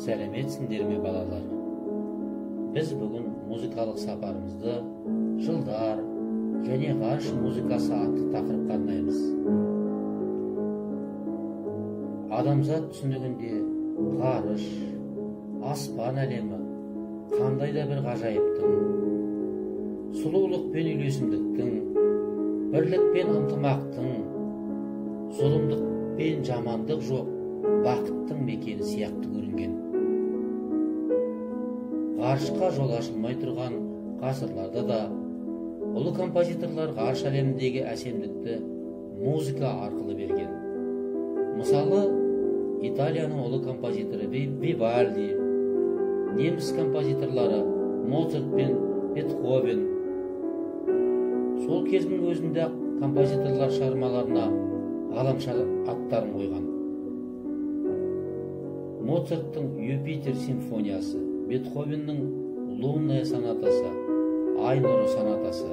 Сәлеметсіңдер ме балалар? Біз бүгін музыкалық сапарымызды жылдар және ғарыш музыкасы атты тақырыпқа арнаймыз. Адамзат түсінігінде ғарыш, аспан әлемі қандай да бір ғажайыптың, сұлулық пен үйлесімдіктің, бірлік пен ынтымақтың, зұлымдық пен жамандық жоқ бақыттың мекені сияқты көрінген. Ғарышқа жол ашылмай тұрған ғасырларда да ұлы композиторлар ғарыш әлеміндегі әсемдікті музыка арқылы берген. Мысалы, Италияның ұлы композиторы Вивальди, неміс композиторлары Моцарт пен Бетховен. Сол кездің өзінде композиторлар шығармаларына ғаламшар аттарын қойған. Моцарттың Юпитер симфониясы, Бетховеннің Лунная сонатасы, Ай нұры сонатасы.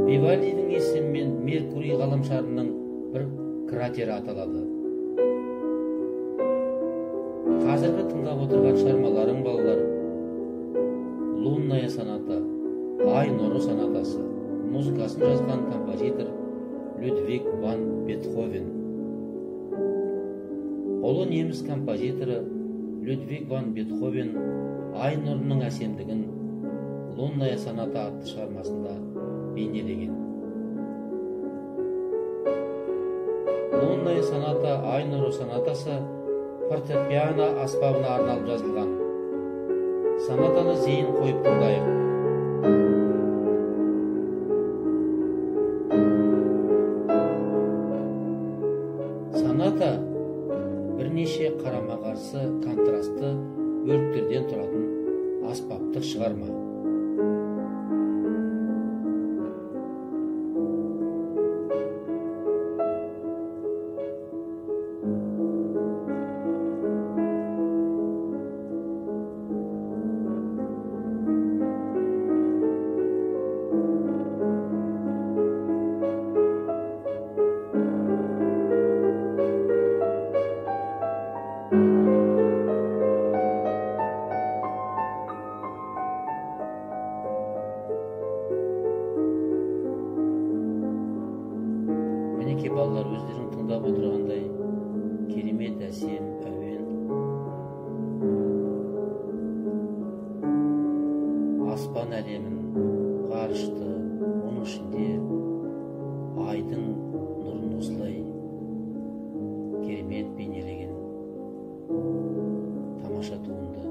Вивальдидің есімімен Меркурий ғаламшарының бір кратері аталады. Қазіргі тыңдап отырған шығармаларың балалар: Лунная соната, Ай нұры сонатасы. Музыкасын жазған композитор Людвиг ван Бетховен. Ұлы неміс композиторы Людвиг ван Бетховен Ай нұрының әсемдігін Лунная соната атты шығармасында бейнелеген. Лунная соната, Ай нұры сонатасы фортепиано аспабына арналып жазылған. Сонатаны зейін қойып тыңдайық. Соната бірнеше қарама-қарсы контрасты бөліктерден тұратын аспаптық шығарма. Мінеки балалар, өздерің тыңдап отырғандай керемет әсем әуен. Аспан әлемін, ғарышты, оның ішінде айдың нұрын осылай керемет бейнелеген тамаша туынды.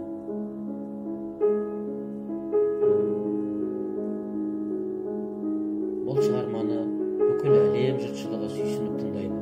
Бұл шығарманы бүкіл әлем жұртшылығы сүйсініп тыңдайды.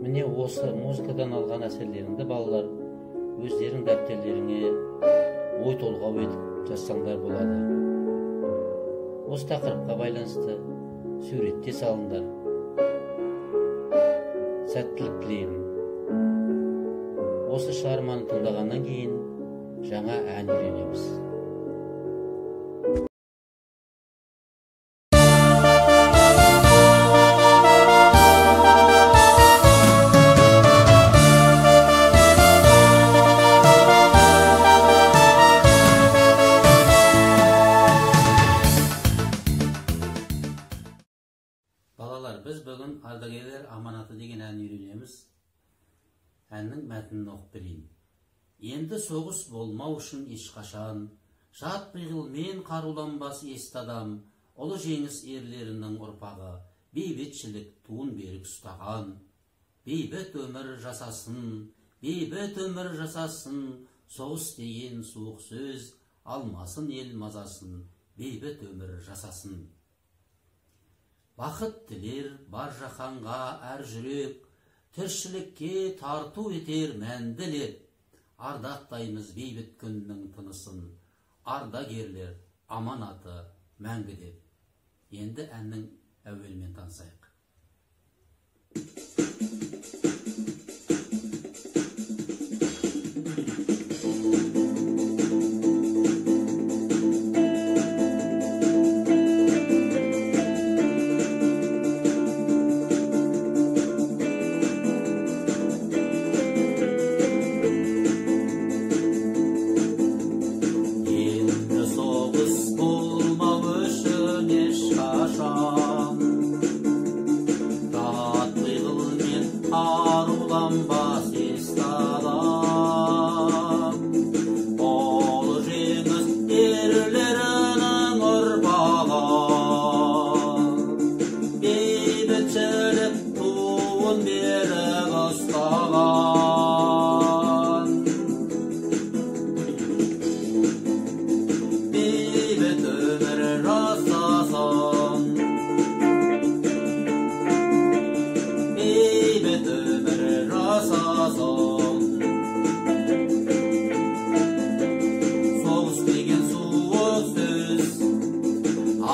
Міне осы музыкадан алған әсерлеріңді балалар өздерің дәптерлеріңе ой толғау етіп жазсаңдар болады. Осы тақырыпқа байланысты суретте салыңдар. Сәттілік тілеймін. Осы шығарманы тыңдағаннан кейін жаңа ән үйренеміз. Балалар, біз бүгін ардагерлер аманаты деген ән үйренеміз. Әннің мәтінін оқып берейін. Енді соғыс болмау үшін ешқашан, жат пиғылмен қаруланбас есті адам, ұлы жеңіс ерлерінің ұрпағы, бейбітшілік туын берік ұстаған. Бейбіт өмір жасасын, бейбіт өмір жасасын, соғыс деген суық сөз, алмасын ел мазасын, бейбіт өмір жасасын. Бақыт тілер бар жаһанға әр жүрек, тіршілікке тарту етер мәнділік. ardaqtayımız beybit günning tынысын, ardagerler amanatı мәңгіде. Енді әннің әуелмен танысайық.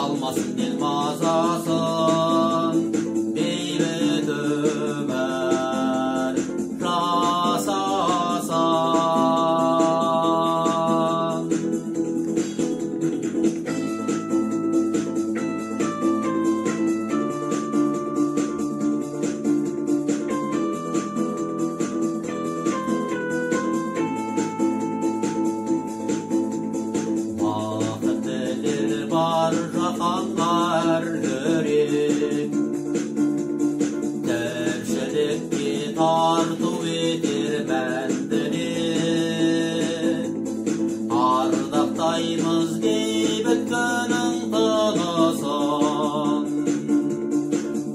Almasın dil mazasın, beybet ömer rasasan. Vakitler var rakanlar görük, terşelik ki tartu edir bendini. Ardaktayımız beybet günün tılıсын,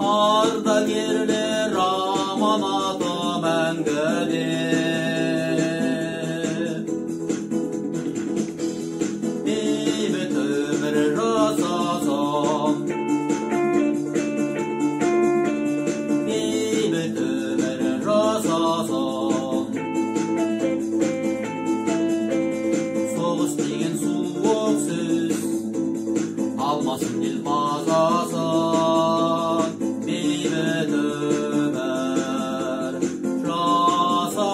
ardagerler amanatı мәңгіде. Beybet ömür rasasan, beybet ömür rasasan. Soğuz degen soğuk söz, almasın dil mazasın, beybet ömür rasasan.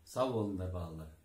Sağ olunlar bağlar.